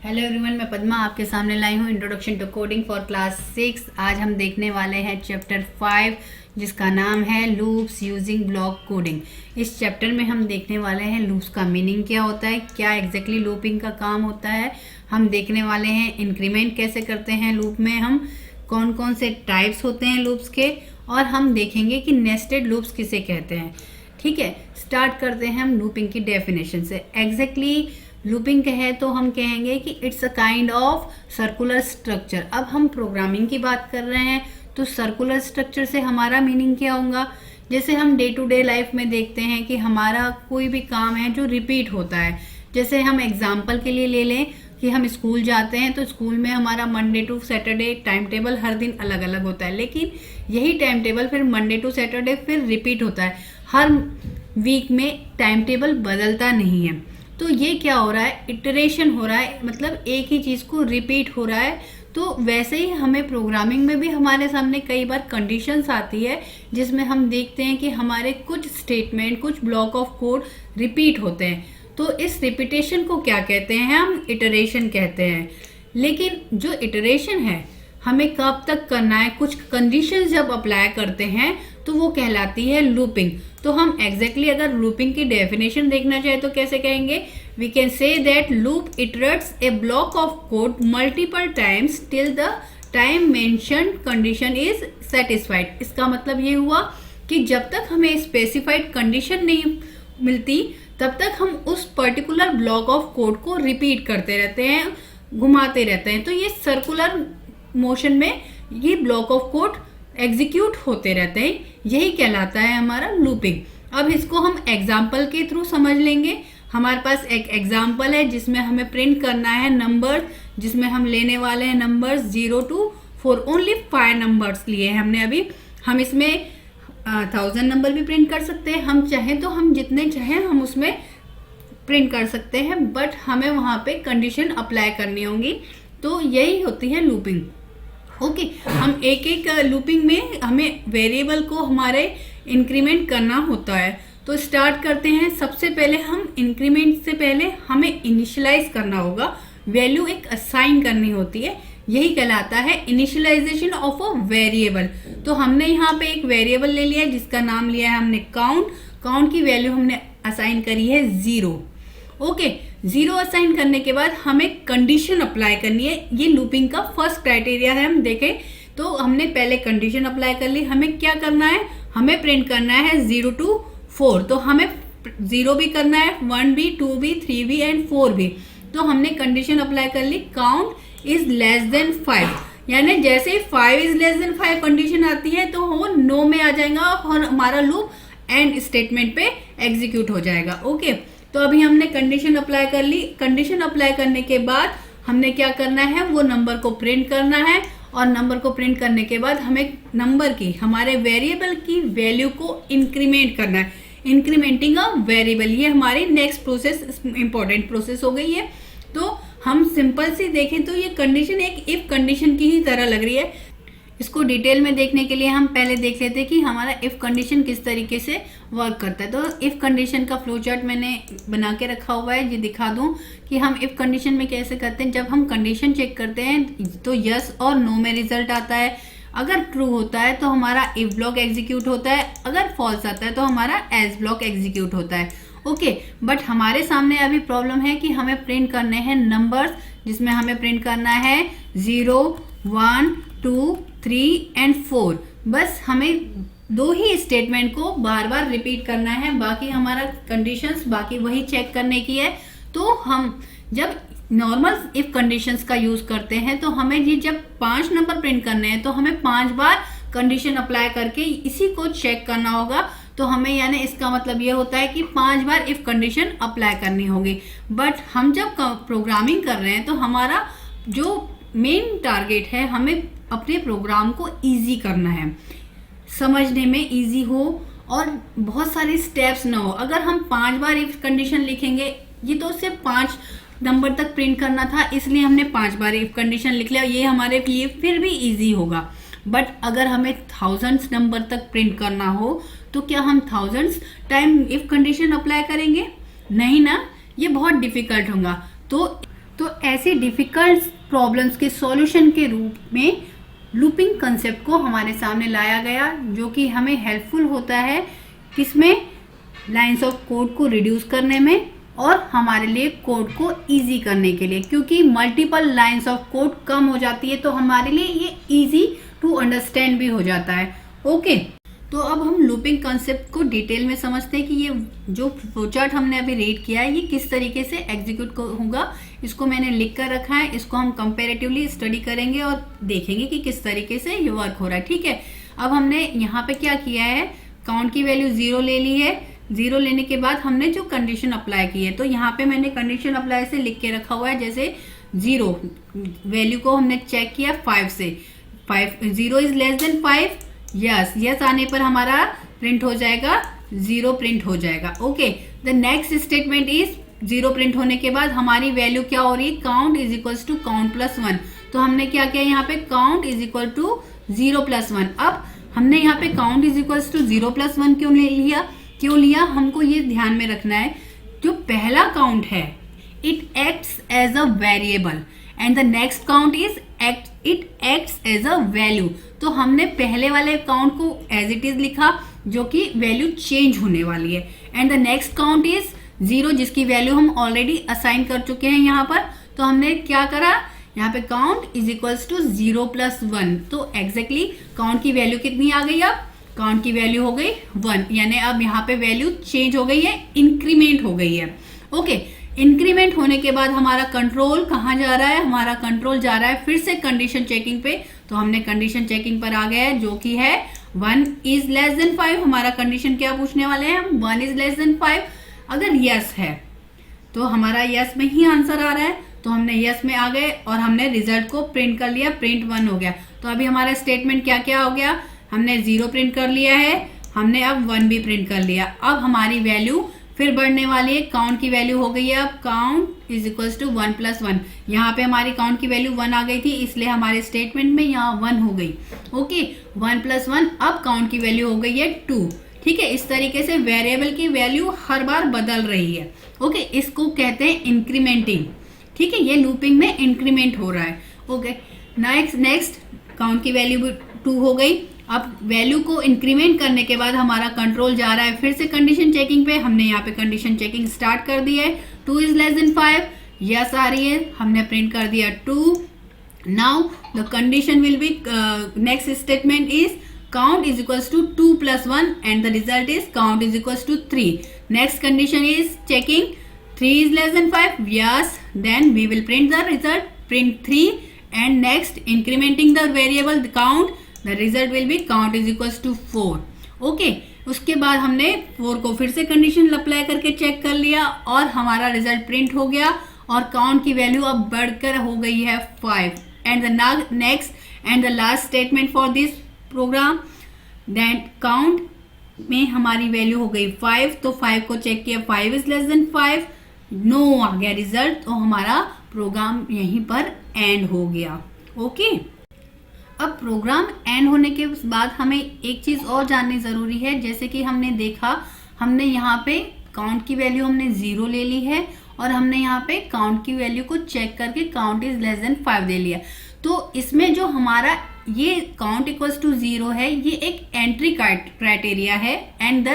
Hello everyone, मैं पद्मा आपके सामने लाई हूँ introduction to coding for class 6। आज हम देखने वाले हैं चैप्टर 5 जिसका नाम है लूप्स यूजिंग ब्लॉक कोडिंग। इस चैप्टर में हम देखने वाले हैं लूप्स का मीनिंग क्या होता है, क्या एग्जैक्टली लूपिंग का काम होता है। हम देखने वाले हैं इंक्रीमेंट कैसे करते हैं लूप में, हम कौन कौन से टाइप्स होते हैं लूप्स के, और हम देखेंगे कि नेस्टेड लूप्स किसे कहते हैं। ठीक है, स्टार्ट करते हैं हम लूपिंग की डेफिनेशन से। एग्जैक्टली लूपिंग है तो हम कहेंगे कि it's a kind of circular structure. अब हम प्रोग्रामिंग की बात कर रहे हैं तो सर्कुलर स्ट्रक्चर से हमारा मीनिंग क्या होगा। जैसे हम डे टू डे लाइफ में देखते हैं कि हमारा कोई भी काम है जो रिपीट होता है। जैसे हम एग्जाम्पल के लिए ले लें कि हम स्कूल जाते हैं तो स्कूल में हमारा Monday to Saturday time table हर दिन अलग अलग होता है, लेकिन यही टाइम टेबल फिर मंडे टू सैटरडे फिर रिपीट होता है। हर वीक में टाइम टेबल बदलता नहीं है। तो ये क्या हो रहा है, इटरेशन हो रहा है, मतलब एक ही चीज़ को रिपीट हो रहा है। तो वैसे ही हमें प्रोग्रामिंग में भी हमारे सामने कई बार कंडीशंस आती है जिसमें हम देखते हैं कि हमारे कुछ स्टेटमेंट, कुछ ब्लॉक ऑफ कोड रिपीट होते हैं। तो इस रिपीटेशन को क्या कहते हैं, हम इटरेशन कहते हैं। लेकिन जो इटरेशन है हमें कब तक करना है, कुछ कंडीशंस जब अप्लाई करते हैं तो वो कहलाती है लूपिंग। तो हम एग्जैक्टली अगर लूपिंग की डेफिनेशन देखना चाहे तो कैसे कहेंगे, we can say that loop iterates a block of code multiple times till the time mentioned condition is satisfied. इसका मतलब ये हुआ कि जब तक हमें स्पेसिफाइड कंडीशन नहीं मिलती तब तक हम उस पर्टिकुलर ब्लॉक ऑफ कोड को रिपीट करते रहते हैं, घुमाते रहते हैं। तो ये सर्कुलर मोशन में ये ब्लॉक ऑफ कोड एग्जीक्यूट होते रहते हैं, यही कहलाता है हमारा लूपिंग। अब इसको हम एग्जाम्पल के थ्रू समझ लेंगे। हमारे पास एक एग्जाम्पल है जिसमें हमें प्रिंट करना है नंबर, जिसमें हम लेने वाले हैं नंबर्स 0 to 4, ओनली 5 नंबर्स लिए हैं हमने अभी। हम इसमें 1000 नंबर भी प्रिंट कर सकते हैं, हम चाहें तो हम जितने चाहें हम उसमें प्रिंट कर सकते हैं, बट हमें वहाँ पे कंडीशन अप्लाई करनी होगी। तो यही होती है लूपिंग। ओके, हम एक एक लूपिंग में हमें वेरिएबल को हमारे इंक्रीमेंट करना होता है। तो स्टार्ट करते हैं। सबसे पहले हम इंक्रीमेंट से पहले हमें इनिशियलाइज करना होगा, वैल्यू एक असाइन करनी होती है, यही कहलाता है इनिशियलाइजेशन ऑफ अ वेरिएबल। तो हमने यहाँ पे एक वेरिएबल ले लिया है जिसका नाम लिया है हमने काउंट। काउंट की वैल्यू हमने असाइन करी है 0। ओके, 0 असाइन करने के बाद हमें कंडीशन अप्लाई करनी है। ये लूपिंग का फर्स्ट क्राइटेरिया है। हम देखें तो हमने पहले कंडीशन अप्लाई कर ली। हमें क्या करना है, हमें प्रिंट करना है 0 to 4। तो हमें 0 भी करना है, 1 भी, 2 भी, 3 भी एंड 4 भी। तो हमने कंडीशन अप्लाई कर ली, काउंट इज लेस देन 5, यानी जैसे 5 इज लेस देन 5 कंडीशन आती है तो वो नो में आ जाएगा और हमारा लूप एंड स्टेटमेंट पे एग्जीक्यूट हो जाएगा। ओके, तो अभी हमने कंडीशन अप्लाई कर ली। कंडीशन अप्लाई करने के बाद हमने क्या करना है, वो नंबर को प्रिंट करना है, और नंबर को प्रिंट करने के बाद हमें नंबर की, हमारे वेरिएबल की वैल्यू को इंक्रीमेंट करना है। इंक्रीमेंटिंग अ वेरिएबल, ये हमारी नेक्स्ट प्रोसेस, इंपॉर्टेंट प्रोसेस हो गई है। तो हम सिंपल सी देखें तो ये कंडीशन एक इफ कंडीशन की ही तरह लग रही है। इसको डिटेल में देखने के लिए हम पहले देख लेते हैं कि हमारा इफ कंडीशन किस तरीके से वर्क करता है। तो इफ कंडीशन का फ्लो चार्ट मैंने बना के रखा हुआ है, ये दिखा दूं कि हम इफ कंडीशन में कैसे करते हैं। जब हम कंडीशन चेक करते हैं तो यस और नो में रिजल्ट आता है। अगर ट्रू होता है तो हमारा इफ ब्लॉक एग्जीक्यूट होता है, अगर फॉल्स आता है तो हमारा एल्स ब्लॉक एग्जीक्यूट होता है। ओके, बट हमारे सामने अभी प्रॉब्लम है कि हमें प्रिंट करने हैं नंबर्स, जिसमें हमें प्रिंट करना है 0, 1, 2, 3 एंड 4। बस हमें 2 ही स्टेटमेंट को बार बार रिपीट करना है, बाकी हमारा कंडीशंस बाकी वही चेक करने की है। तो हम जब नॉर्मल इफ कंडीशंस का यूज करते हैं तो हमें ये जब 5 नंबर प्रिंट करने हैं तो हमें 5 बार कंडीशन अप्लाई करके इसी को चेक करना होगा। तो हमें, यानी इसका मतलब ये होता है कि 5 बार इफ कंडीशन अप्लाई करनी होगी। बट हम जब प्रोग्रामिंग कर रहे हैं तो हमारा जो मेन टारगेट है, हमें अपने प्रोग्राम को इजी करना है, समझने में इजी हो और बहुत सारे स्टेप्स ना हो। अगर हम 5 बार इफ कंडीशन लिखेंगे, ये तो सिर्फ 5 नंबर तक प्रिंट करना था इसलिए हमने 5 बार इफ कंडीशन लिख लिया, ये हमारे लिए फिर भी इजी होगा। बट अगर हमें 1000 नंबर तक प्रिंट करना हो तो क्या हम 1000 टाइम इफ कंडीशन अप्लाई करेंगे? नहीं ना, ये बहुत डिफिकल्ट होगा। तो तो ऐसी डिफिकल्ट प्रॉब्लम्स के सॉल्यूशन के रूप में लूपिंग कंसेप्ट को हमारे सामने लाया गया, जो कि हमें हेल्पफुल होता है किसमें, लाइंस ऑफ कोड को रिड्यूस करने में और हमारे लिए कोड को इजी करने के लिए, क्योंकि मल्टीपल लाइंस ऑफ कोड कम हो जाती है तो हमारे लिए ये इजी टू अंडरस्टैंड भी हो जाता है। ओके, तो अब हम लूपिंग कंसेप्ट को डिटेल में समझते हैं कि ये जो फ्लोचार्ट हमने अभी रीड किया है ये किस तरीके से एग्जीक्यूट होगा। इसको मैंने लिख कर रखा है, इसको हम कंपेरेटिवली स्टडी करेंगे और देखेंगे कि किस तरीके से ये वर्क हो रहा है। ठीक है, अब हमने यहाँ पे क्या किया है, काउंट की वैल्यू 0 ले ली है। 0 लेने के बाद हमने जो कंडीशन अप्लाई की है, तो यहाँ पे मैंने कंडीशन अप्लाई से लिख के रखा हुआ है, जैसे 0 वैल्यू को हमने चेक किया 5 से, 0 इज लेस देन 5, यस आने पर हमारा प्रिंट हो जाएगा 0 प्रिंट हो जाएगा। Okay, the next statement is 0 print होने के बाद हमारी वैल्यू क्या हो रही है, count is equal to count plus 1। तो हमने क्या किया यहाँ पे, count is equal to 0 plus 1। अब हमने यहाँ पे count is equal to 0 plus 1 क्यों लिया, हमको ये ध्यान में रखना है, जो पहला काउंट है it acts as a variable and the next count is it acts as a value. तो हमने पहले वाले काउंट को एज इट इज लिखा, जो कि वैल्यू चेंज होने वाली है, and the next count is 0, जिसकी वैल्यू हम ऑलरेडी असाइन कर चुके हैं यहाँ पर। तो हमने क्या करा, यहाँ पे count is equals to 0 plus 1। तो एग्जैक्टली काउंट की वैल्यू कितनी आ गई, अब काउंट की वैल्यू हो गई 1, यानी अब यहाँ पे वैल्यू चेंज हो गई है, इंक्रीमेंट हो गई है। ओके, इंक्रीमेंट होने के बाद हमारा कंट्रोल कहाँ जा रहा है, हमारा कंट्रोल जा रहा है फिर से कंडीशन चेकिंग पे। तो हमने कंडीशन चेकिंग पर आ गया है, जो कि है 1 इज लेस देन 5। हमारा कंडीशन क्या पूछने वाले हैं हम, 1 इज लेस देन 5। अगर यस है तो हमारा यस में ही आंसर आ रहा है, तो हमने यस में आ गए और हमने रिजल्ट को प्रिंट कर लिया, प्रिंट 1 हो गया। तो अभी हमारा स्टेटमेंट क्या क्या हो गया, हमने 0 प्रिंट कर लिया है, हमने अब 1 भी प्रिंट कर लिया। अब हमारी वैल्यू फिर बढ़ने वाली है, काउंट की वैल्यू हो गई है अब count is equals to 1 plus 1। यहाँ पे हमारी काउंट की वैल्यू 1 आ गई थी, इसलिए हमारे स्टेटमेंट में यहाँ 1 हो गई। ओके, 1 प्लस 1, अब काउंट की वैल्यू हो गई है 2। ठीक है, इस तरीके से वेरिएबल की वैल्यू हर बार बदल रही है। ओके, इसको कहते हैं इंक्रीमेंटिंग। ठीक है, ये लूपिंग में इंक्रीमेंट हो रहा है। ओके, नेक्स्ट काउंट की वैल्यू 2 हो गई। अब वैल्यू को इंक्रीमेंट करने के बाद हमारा कंट्रोल जा रहा है फिर से कंडीशन चेकिंग पे। हमने यहाँ पे कंडीशन चेकिंग स्टार्ट कर दी है, 2 इज लेस देन 5, यस आ रही है, हमने प्रिंट कर दिया 2। Now the condition will be, next statement is count is equals to 2 plus 1 and the result is count is equals to 3. Next condition is checking 3 is less than 5, yes, then we will print the result, print 3, and next incrementing the variable the count, the result will be count is equals to 4. Okay, उसके बाद हमने 4 को फिर से condition apply करके check कर लिया और हमारा रिजल्ट प्रिंट हो गया और काउंट की वैल्यू अब बढ़कर हो गई है 5। And the next and the last statement for this program, that count में हमारी वैल्यू हो गई 5। तो 5 को चेक किया, 5 इज लेस देन 5, नो आ गया रिजल्ट। तो हमारा प्रोग्राम यहीं पर एंड हो गया। ओके, अब प्रोग्राम एंड होने के बाद हमें एक चीज और जाननी जरूरी है। जैसे कि हमने देखा, हमने यहाँ पे काउंट की वैल्यू हमने 0 ले ली है और हमने यहाँ पे काउंट की वैल्यू को चेक करके काउंट इज लेस देन 5 दे लिया। तो इसमें जो हमारा ये काउंट इक्वल्स टू 0 है, ये एक एंट्री क्राइटेरिया है एंड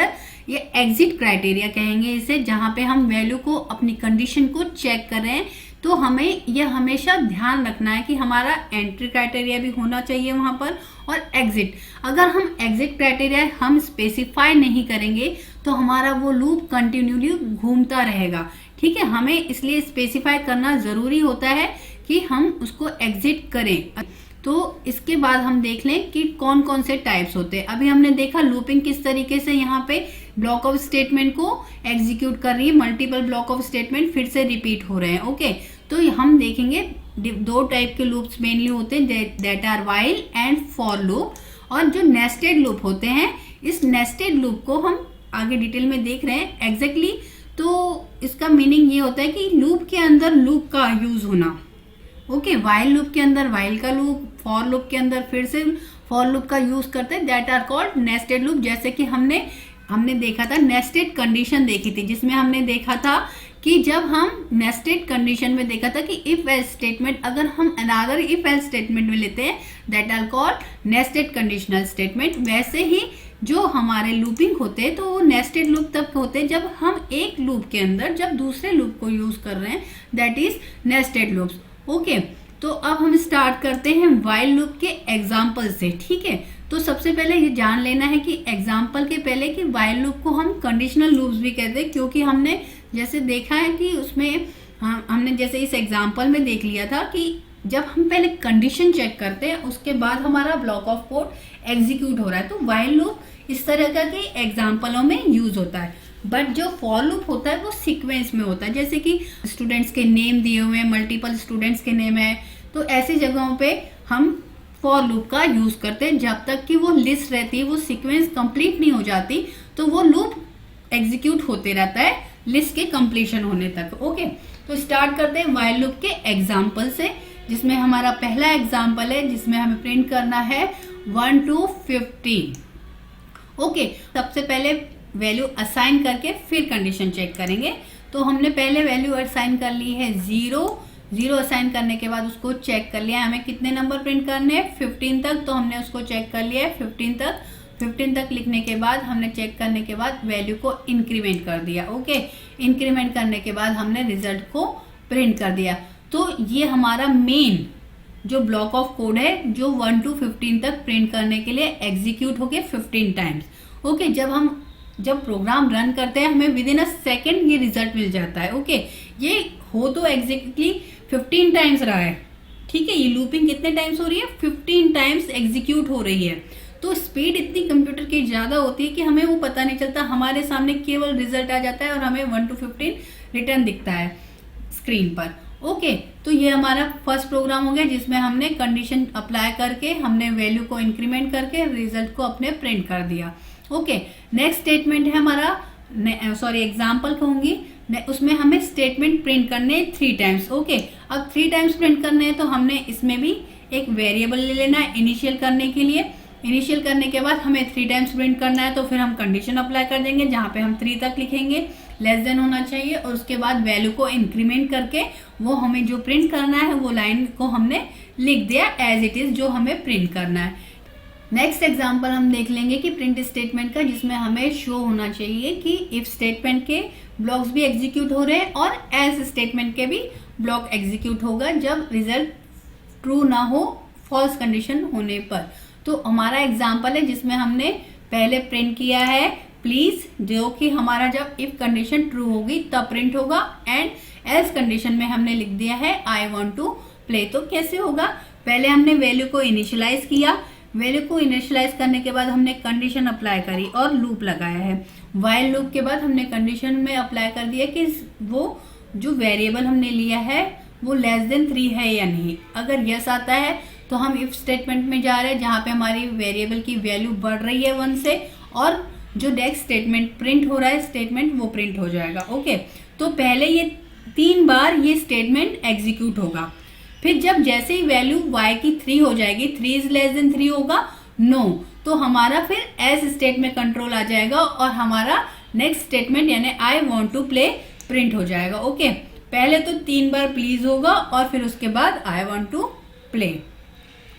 ये एग्जिट क्राइटेरिया कहेंगे इसे, जहाँ पे हम वैल्यू को अपनी कंडीशन को चेक कर रहे हैं। तो हमें यह हमेशा ध्यान रखना है कि हमारा एंट्री क्राइटेरिया भी होना चाहिए वहाँ पर और एग्जिट। अगर हम एग्जिट क्राइटेरिया हम स्पेसिफाई नहीं करेंगे तो हमारा वो लूप कंटिन्यूली घूमता रहेगा। ठीक है, हमें इसलिए स्पेसिफाई करना जरूरी होता है कि हम उसको एग्जिट करें। तो इसके बाद हम देख लें कि कौन कौन से टाइप्स होते हैं। अभी हमने देखा लूपिंग किस तरीके से यहाँ पे ब्लॉक ऑफ स्टेटमेंट को एग्जीक्यूट कर रही है, मल्टीपल ब्लॉक ऑफ स्टेटमेंट फिर से रिपीट हो रहे हैं। ओके, तो हम देखेंगे 2 टाइप के लूप्स मेनली होते हैं, that are while and for loop. और जो नेस्टेड लूप होते हैं, इस नेस्टेड लूप को हम आगे डिटेल में देख रहे हैं एग्जैक्टली। तो इसका मीनिंग ये होता है कि लूप के अंदर लूप का यूज होना। ओके, व्हाइल लूप के अंदर व्हाइल का लूप, फॉर लूप के अंदर फिर से फॉर लूप का यूज करते हैं, that are called nested loop. जैसे कि हमने देखा था नेस्टेड कंडीशन देखी थी, जिसमें हमने देखा था कि जब हम नेस्टेड कंडीशन में देखा था कि इफ एल्स स्टेटमेंट अगर हम अनदर इफ एल्स स्टेटमेंट में लेते हैं that are called nested conditional statement. वैसे ही जो हमारे लूपिंग होते हैं तो वो नेस्टेड लूप तब होते हैं जब हम एक लूप के अंदर जब दूसरे लूप को यूज कर रहे हैं, that is nested loops. Okay, तो अब हम स्टार्ट करते हैं व्हाइल लूप के एग्जाम्पल से। ठीक है, तो सबसे पहले ये जान लेना है कि एग्जाम्पल के पहले कि व्हाइल लूप को हम कंडीशनल लूप्स भी कहते हैं, क्योंकि हमने जैसे देखा है कि उसमें हमने जैसे इस एग्जाम्पल में देख लिया था कि जब हम पहले कंडीशन चेक करते हैं उसके बाद हमारा ब्लॉक ऑफ कोड एग्जीक्यूट हो रहा है। तो व्हाइल लूप इस तरह का के एग्जाम्पलों में यूज होता है। बट जो फॉर लूप होता है वो सीक्वेंस में होता है, जैसे कि स्टूडेंट्स के नेम दिए हुए हैं, मल्टीपल स्टूडेंट्स के नेम है, तो ऐसी जगहों पे हम फॉर लूप का यूज करते हैं। जब तक कि वो लिस्ट रहती है, वो सीक्वेंस कंप्लीट नहीं हो जाती, तो वो लूप एग्जीक्यूट होते रहता है लिस्ट के कंप्लीशन होने तक। ओके, तो स्टार्ट करते हैं व्हाइल लूप के एग्जाम्पल से, जिसमें हमारा पहला एग्जाम्पल है जिसमें हमें प्रिंट करना है 1 to 15। ओके, सबसे पहले वैल्यू असाइन करके फिर कंडीशन चेक करेंगे। तो हमने पहले वैल्यू असाइन कर ली है 0 असाइन करने के बाद उसको चेक कर लिया हमें कितने नंबर प्रिंट करने हैं 15 तक, तो हमने उसको चेक कर लिया है 15 तक लिखने के बाद हमने चेक करने के बाद वैल्यू को इंक्रीमेंट कर दिया। ओके, इंक्रीमेंट करने के बाद हमने रिजल्ट को प्रिंट कर दिया। तो ये हमारा मेन जो ब्लॉक ऑफ कोड है जो 1 to 15 तक प्रिंट करने के लिए एग्जीक्यूट हो गए 15 टाइम्स। ओके, जब प्रोग्राम रन करते हैं हमें विद इन अ सेकेंड ये रिजल्ट मिल जाता है। ओके, ये हो तो एग्जैक्टली 15 टाइम्स रहा है। ठीक है, ये लूपिंग कितने टाइम्स हो रही है 15 टाइम्स एग्जीक्यूट हो रही है। तो स्पीड इतनी कंप्यूटर की ज़्यादा होती है कि हमें वो पता नहीं चलता, हमारे सामने केवल रिजल्ट आ जाता है और हमें 1 to 15 रिटर्न दिखता है स्क्रीन पर। ओके, तो ये हमारा फर्स्ट प्रोग्राम हो गया जिसमें हमने कंडीशन अप्लाई करके हमने वैल्यू को इंक्रीमेंट करके रिजल्ट को अपने प्रिंट कर दिया। ओके, नेक्स्ट स्टेटमेंट है हमारा एग्जाम्पल कहूंगी, उसमें हमें स्टेटमेंट प्रिंट करने 3 टाइम्स। ओके, अब 3 टाइम्स प्रिंट करने हैं तो हमने इसमें भी एक वेरिएबल ले लेना है इनिशियल करने के लिए। इनिशियल करने के बाद हमें 3 टाइम्स प्रिंट करना है, तो फिर हम कंडीशन अप्लाई कर देंगे जहाँ पे हम 3 तक लिखेंगे, लेस देन होना चाहिए, और उसके बाद वैल्यू को इंक्रीमेंट करके वो हमें जो प्रिंट करना है वो लाइन को हमने लिख दिया एज इट इज जो हमें प्रिंट करना है। नेक्स्ट एग्जांपल हम देख लेंगे कि प्रिंट स्टेटमेंट का, जिसमें हमें शो होना चाहिए कि इफ स्टेटमेंट के ब्लॉक्स भी एग्जीक्यूट हो रहे हैं और एल्स स्टेटमेंट के भी ब्लॉक एग्जीक्यूट होगा जब रिजल्ट ट्रू ना हो फॉल्स कंडीशन होने पर। तो हमारा एग्जांपल है जिसमें हमने पहले प्रिंट किया है प्लीज, जो कि हमारा जब इफ कंडीशन ट्रू होगी तब प्रिंट होगा, एंड एल्स कंडीशन में हमने लिख दिया है आई वांट टू प्ले। तो कैसे होगा, पहले हमने वैल्यू को इनिशियलाइज किया, वैल्यू को इनिशियलाइज करने के बाद हमने कंडीशन अप्लाई करी और लूप लगाया है। व्हाइल लूप के बाद हमने कंडीशन में अप्लाई कर दिया कि वो जो वेरिएबल हमने लिया है वो लेस देन 3 है या नहीं। अगर यस आता है तो हम इफ स्टेटमेंट में जा रहे हैं जहाँ पे हमारी वेरिएबल की वैल्यू बढ़ रही है 1 से, और जो नेक्स्ट स्टेटमेंट प्रिंट हो रहा है स्टेटमेंट वो प्रिंट हो जाएगा। ओके, तो पहले ये 3 बार ये स्टेटमेंट एग्जीक्यूट होगा, फिर जब जैसे ही वैल्यू y की 3 हो जाएगी, 3 इज लेस देन 3 होगा नो, तो हमारा फिर एस स्टेट में कंट्रोल आ जाएगा और हमारा नेक्स्ट स्टेटमेंट यानी I want to play print हो जाएगा। ओके, पहले तो 3 बार प्लीज होगा और फिर उसके बाद I want to play.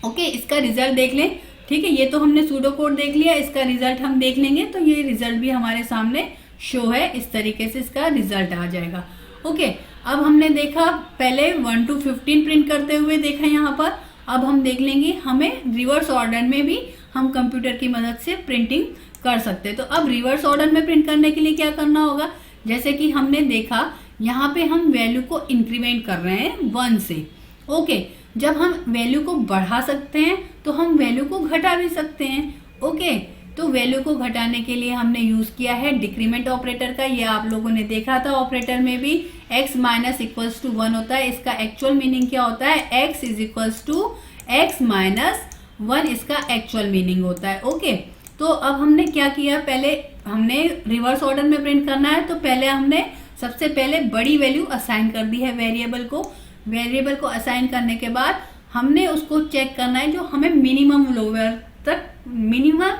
Okay, इसका रिजल्ट देख लें। ठीक है, ये तो हमने सूडो कोड देख लिया, इसका रिजल्ट हम देख लेंगे। तो ये रिजल्ट भी हमारे सामने शो है, इस तरीके से इसका रिजल्ट आ जाएगा। ओके, अब हमने देखा पहले 1 to 15 प्रिंट करते हुए देखा यहाँ पर, अब हम देख लेंगे हमें रिवर्स ऑर्डर में भी हम कंप्यूटर की मदद से प्रिंटिंग कर सकते हैं। तो अब रिवर्स ऑर्डर में प्रिंट करने के लिए क्या करना होगा, जैसे कि हमने देखा यहाँ पे हम वैल्यू को इंक्रीमेंट कर रहे हैं 1 से। ओके, जब हम वैल्यू को बढ़ा सकते हैं तो हम वैल्यू को घटा भी सकते हैं। ओके, तो वैल्यू को घटाने के लिए हमने यूज किया है डिक्रीमेंट ऑपरेटर का, ये आप लोगों ने देखा था ऑपरेटर में भी x माइनस इक्वल्स टू 1 होता है। इसका एक्चुअल मीनिंग क्या होता है, x is equals to x minus 1 इसका एक्चुअल मीनिंग होता है। ओके, तो अब हमने क्या किया, पहले हमने रिवर्स ऑर्डर में प्रिंट करना है, तो पहले हमने सबसे पहले बड़ी वैल्यू असाइन कर दी है वेरिएबल को। वेरिएबल को असाइन करने के बाद हमने उसको चेक करना है जो हमें मिनिमम लोअर तक, मिनिमम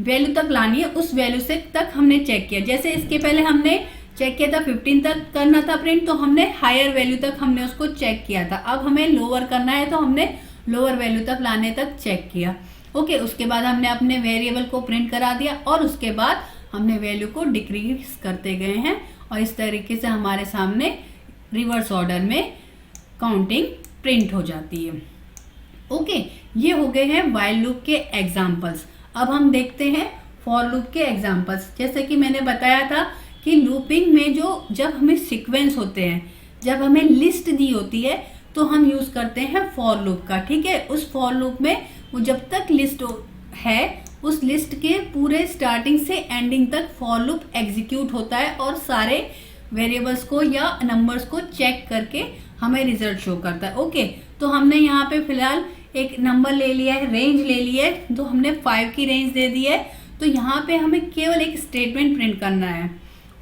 वैल्यू तक लानी है, उस वैल्यू से तक हमने चेक किया। जैसे इसके पहले हमने चेक किया था 15 तक करना था प्रिंट, तो हमने हायर वैल्यू तक हमने उसको चेक किया था। अब हमें लोअर करना है तो हमने लोअर वैल्यू तक लाने तक चेक किया। ओके, उसके बाद हमने अपने वेरिएबल को प्रिंट करा दिया और उसके बाद हमने वैल्यू को डिक्रीज करते गए हैं और इस तरीके से हमारे सामने रिवर्स ऑर्डर में काउंटिंग प्रिंट हो जाती है। ओके, ये हो गए हैं व्हाइल लूप के एग्जाम्पल्स। अब हम देखते हैं फॉर लूप के एग्जाम्पल्स। जैसे कि मैंने बताया था कि लूपिंग में जब हमें सीक्वेंस होते हैं, जब हमें लिस्ट दी होती है तो हम यूज करते हैं फॉर लूप का। ठीक है, उस फॉर लूप में वो जब तक लिस्ट है उस लिस्ट के पूरे स्टार्टिंग से एंडिंग तक फॉर लूप एग्जीक्यूट होता है और सारे वेरिएबल्स को या नंबर्स को चेक करके हमें रिजल्ट शो करता है। ओके, तो हमने यहाँ पे फिलहाल एक नंबर ले लिया है, रेंज ले लिया है, तो हमने 5 की रेंज दे दी है। तो यहाँ पे हमें केवल एक स्टेटमेंट प्रिंट करना है।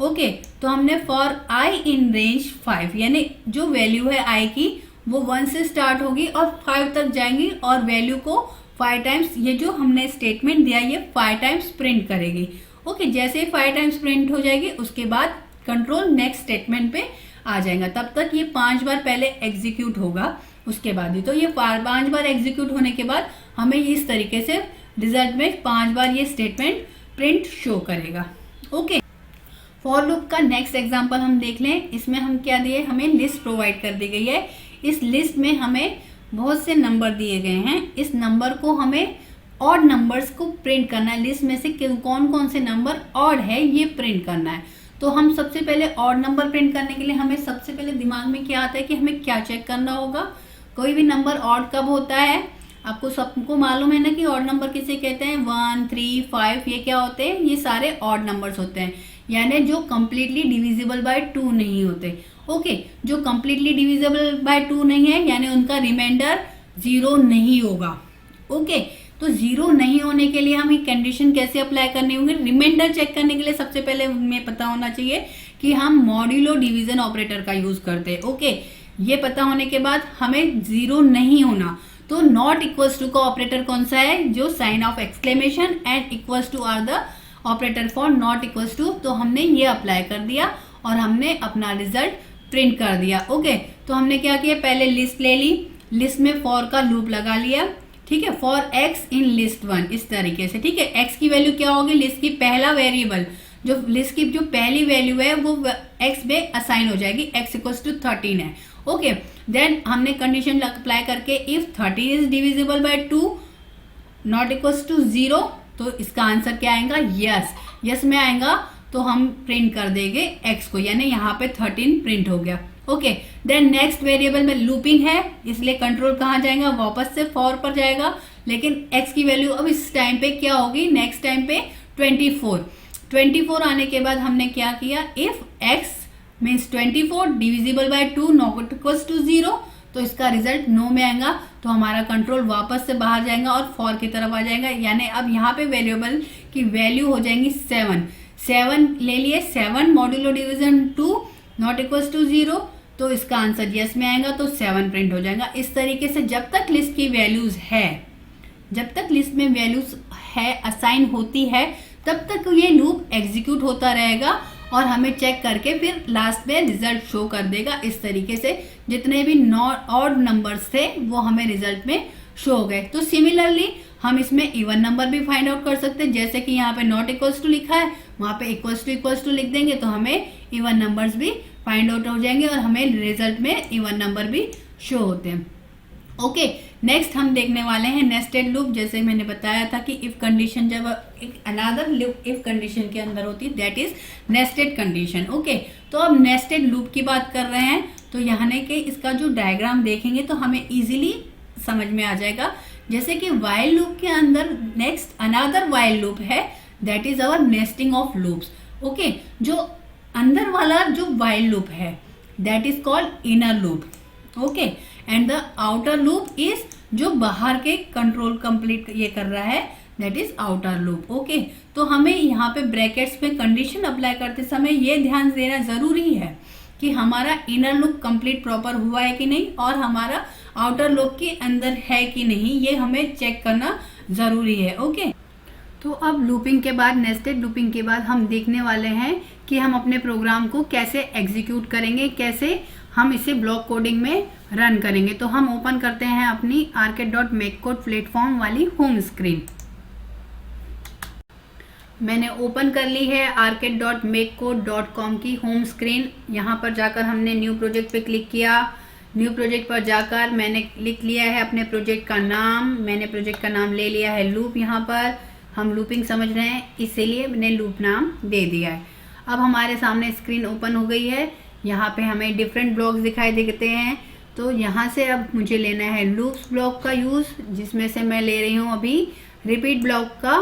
ओके, तो हमने फॉर आई इन रेंज 5, यानी जो वैल्यू है आई की वो 1 से स्टार्ट होगी और 5 तक जाएंगी और वैल्यू को 5 टाइम्स, ये जो हमने स्टेटमेंट दिया ये 5 टाइम्स प्रिंट करेगी। ओके, जैसे ही 5 टाइम्स प्रिंट हो जाएगी उसके बाद कंट्रोल नेक्स्ट स्टेटमेंट पे आ जाएगा। तब तक ये 5 बार पहले एग्जीक्यूट होगा उसके बाद ही। तो ये 5 बार एग्जीक्यूट होने के बाद हमें इस तरीके से रिजल्ट में 5 बार ये स्टेटमेंट प्रिंट शो करेगा। ओके, फॉर लूप का नेक्स्ट एग्जांपल हम देख लें। इसमें हम क्या दिए, हमें लिस्ट प्रोवाइड कर दी गई है। इस लिस्ट में हमें बहुत से नंबर दिए गए हैं। इस नंबर को हमें ऑड नंबर्स को प्रिंट करना है। लिस्ट में से कौन कौन से नंबर ऑड है ये प्रिंट करना है। तो हम सबसे पहले ऑड नंबर प्रिंट करने के लिए हमें सबसे पहले दिमाग में क्या आता है कि हमें क्या चेक करना होगा। कोई भी नंबर ऑड कब होता है, आपको सबको मालूम है ना कि ऑड नंबर किसे कहते हैं। 1, 3, 5 ये क्या होते हैं, ये सारे ऑड नंबर्स होते हैं, यानी जो कंप्लीटली डिविजिबल बाय 2 नहीं होते। ओके, जो कंप्लीटली डिविजिबल बाय 2 नहीं है यानी उनका रिमाइंडर 0 नहीं होगा। ओके, तो 0 नहीं होने के लिए हमें कंडीशन कैसे अप्लाई करनी होगी। रिमाइंडर चेक करने के लिए सबसे पहले हमें पता होना चाहिए कि हम मॉड्यूलो डिवीजन ऑपरेटर का यूज करते हैं। ओके, ये पता होने के बाद हमें 0 नहीं होना, तो नॉट इक्वल्स टू का ऑपरेटर कौन सा है, जो sign of exclamation and equals to are the operator for not equals to. तो हमने ये अप्लाई कर दिया और हमने अपना रिजल्ट प्रिंट कर दिया। ओके, तो हमने क्या किया, पहले लिस्ट ले ली, लिस्ट में फॉर का लूप लगा लिया। ठीक है, फॉर एक्स इन लिस्ट 1 इस तरीके से। ठीक है, एक्स की वैल्यू क्या होगी, लिस्ट की पहला वेरिएबल, जो लिस्ट की जो पहली वैल्यू है वो एक्स में असाइन हो जाएगी, एक्स इक्वल्स टू 13 है। ओके, देन हमने कंडीशन अप्लाई करके if 13 is divisible by 2 not equals to 0, तो इसका आंसर क्या आएगा, यस। यस में आएगा तो हम प्रिंट कर देंगे एक्स को, यानी यहाँ पे 13 प्रिंट हो गया। ओके, देन नेक्स्ट वेरिएबल में लूपिंग है इसलिए कंट्रोल कहाँ जाएगा, वापस से फॉर पर जाएगा, लेकिन एक्स की वैल्यू अब इस टाइम पे क्या होगी, नेक्स्ट टाइम पे 24 आने के बाद हमने क्या किया, if X means 24 divisible by 2 not equals to 0, तो इसका रिजल्ट नो में आएगा। तो हमारा कंट्रोल वापस से बाहर जाएगा और फॉर की तरफ आ जाएगा, यानी अब यहाँ पे वेरिएबल की वैल्यू हो जाएंगी 7 ले लिए, 7 modulo division 2 not equals to 0, तो इसका आंसर यस में आएगा, तो 7 प्रिंट हो जाएगा। इस तरीके से जब तक लिस्ट की वैल्यूज है, जब तक लिस्ट में वैल्यूज है असाइन होती है, तब तक ये लूप एग्जीक्यूट होता रहेगा और हमें चेक करके फिर लास्ट में रिजल्ट शो कर देगा। इस तरीके से जितने भी ऑड नंबर्स थे वो हमें रिजल्ट में शो हो गए। तो सिमिलरली हम इसमें इवन नंबर भी फाइंड आउट कर सकते हैं, जैसे कि यहाँ पे नॉट इक्वल्स टू लिखा है, वहाँ पे इक्वल्स टू लिख देंगे तो हमें इवन नंबर्स भी फाइंड आउट हो जाएंगे और हमें रिजल्ट में इवन नंबर भी शो होते हैं। ओके, नेक्स्ट हम देखने वाले हैं नेस्टेड लूप। जैसे मैंने बताया था कि इफ कंडीशन जब एक अनदर लूप इफ कंडीशन के अंदर होती है, that is nested condition. Okay, तो अब नेस्टेड लूप की बात कर रहे हैं, तो यहाँ के इसका जो डायग्राम देखेंगे तो हमें इजीली समझ में आ जाएगा। जैसे कि वाइल लूप के अंदर नेक्स्ट अनदर वाइल लूप है, that is our nesting of loops. Okay, जो अंदर वाला जो वाइल लूप है that is called inner loop. Okay, and the outer loop is जो बाहर के कंट्रोल कंप्लीट ये कर रहा है, that is outer loop. Okay, तो हमें यहाँ पे ब्रैकेट्स में कंडीशन अप्लाई करते समय ये ध्यान देना जरूरी है कि हमारा इनर लूप कंप्लीट प्रॉपर हुआ है कि नहीं और हमारा आउटर लूप के अंदर है कि नहीं, ये हमें चेक करना जरूरी है। ओके, तो अब लूपिंग के बाद, नेस्टेड लूपिंग के बाद हम देखने वाले हैं कि हम अपने प्रोग्राम को कैसे एग्जीक्यूट करेंगे, कैसे हम इसे ब्लॉक कोडिंग में रन करेंगे। तो हम ओपन करते हैं अपनी arcade.makeCode प्लेटफॉर्म वाली होम स्क्रीन। मैंने ओपन कर ली है arcade.makecode.com की होम स्क्रीन। यहाँ पर जाकर हमने न्यू प्रोजेक्ट पे क्लिक किया। न्यू प्रोजेक्ट पर जाकर मैंने लिख लिया है अपने प्रोजेक्ट का नाम। मैंने प्रोजेक्ट का नाम ले लिया है लूप। यहाँ पर हम लूपिंग समझ रहे हैं, इसीलिए मैंने लूप नाम दे दिया है। अब हमारे सामने स्क्रीन ओपन हो गई है। यहाँ पे हमें डिफरेंट ब्लॉक्स दिखाई देते हैं। तो यहाँ से अब मुझे लेना है लूप्स ब्लॉक का यूज़, जिसमें से मैं ले रही हूँ अभी रिपीट ब्लॉक का।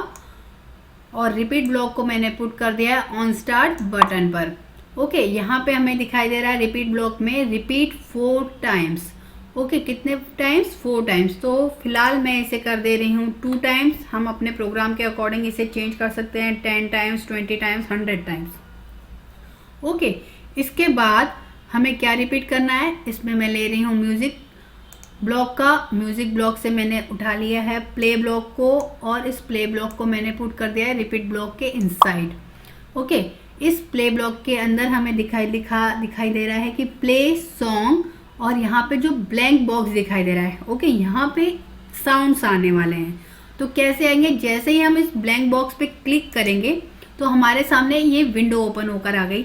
और रिपीट ब्लॉक को मैंने पुट कर दिया है ऑन स्टार्ट बटन पर। ओके, यहाँ पे हमें दिखाई दे रहा है रिपीट ब्लॉक में रिपीट 4 टाइम्स। ओके, कितने टाइम्स? 4 टाइम्स। तो फिलहाल मैं इसे कर दे रही हूँ 2 टाइम्स। हम अपने प्रोग्राम के अकॉर्डिंग इसे चेंज कर सकते हैं 10 टाइम्स, 20 टाइम्स, 100 टाइम्स। ओके, इसके बाद हमें क्या रिपीट करना है? इसमें मैं ले रही हूँ म्यूजिक ब्लॉक का। म्यूजिक ब्लॉक से मैंने उठा लिया है प्ले ब्लॉक को, और इस प्ले ब्लॉक को मैंने पुट कर दिया है रिपीट ब्लॉक के इनसाइड। ओके, इस प्ले ब्लॉक के अंदर हमें दिखाई दे रहा है कि प्ले सॉन्ग, और यहाँ पे जो ब्लैंक बॉक्स दिखाई दे रहा है, ओके, यहाँ पे साउंड्स आने वाले हैं। तो कैसे आएंगे? जैसे ही हम इस ब्लैंक बॉक्स पे क्लिक करेंगे तो हमारे सामने ये विंडो ओपन होकर आ गई।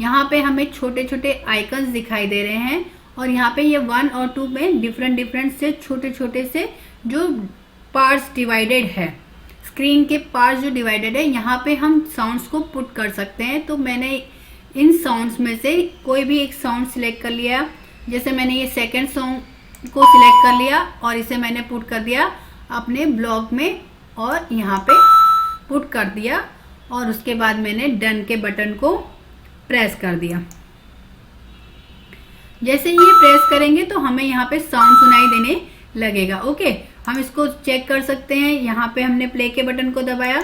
यहाँ पे हमें छोटे छोटे आइकन्स दिखाई दे रहे हैं, और यहाँ पे ये 1 और 2 में डिफरेंट से छोटे छोटे से जो पार्ट्स डिवाइडेड है, स्क्रीन के पार्ट्स जो डिवाइडेड है, यहाँ पे हम साउंड्स को पुट कर सकते हैं। तो मैंने इन साउंड्स में से कोई भी एक साउंड सिलेक्ट कर लिया। जैसे मैंने ये सेकंड सॉन्ग को सिलेक्ट कर लिया और इसे मैंने पुट कर दिया अपने ब्लॉग में, और यहाँ पे पुट कर दिया, और उसके बाद मैंने डन के बटन को प्रेस कर दिया। जैसे ये प्रेस करेंगे तो हमें यहाँ पे साउंड सुनाई देने लगेगा। ओके, हम इसको चेक कर सकते हैं। यहाँ पे हमने प्ले के बटन को दबाया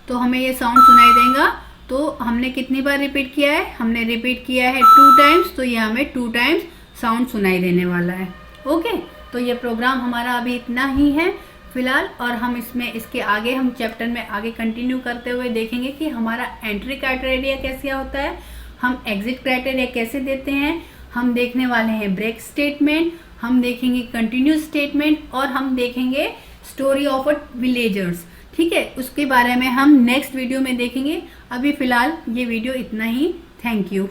तो हमें ये साउंड सुनाई देगा। तो हमने कितनी बार रिपीट किया है? हमने रिपीट किया है 2 टाइम्स, तो ये हमें 2 टाइम्स साउंड सुनाई देने वाला है। ओके, तो ये प्रोग्राम हमारा अभी इतना ही है फिलहाल, और हम इसके आगे हम चैप्टर में आगे कंटिन्यू करते हुए देखेंगे कि हमारा एंट्री क्राइटेरिया कैसे होता है, हम एग्जिट क्राइटेरिया कैसे देते हैं, हम देखने वाले हैं ब्रेक स्टेटमेंट, हम देखेंगे कंटिन्यूस स्टेटमेंट, और हम देखेंगे स्टोरी ऑफ अ विलेजर्स। ठीक है, उसके बारे में हम नेक्स्ट वीडियो में देखेंगे। अभी फिलहाल ये वीडियो इतना ही। Thank you.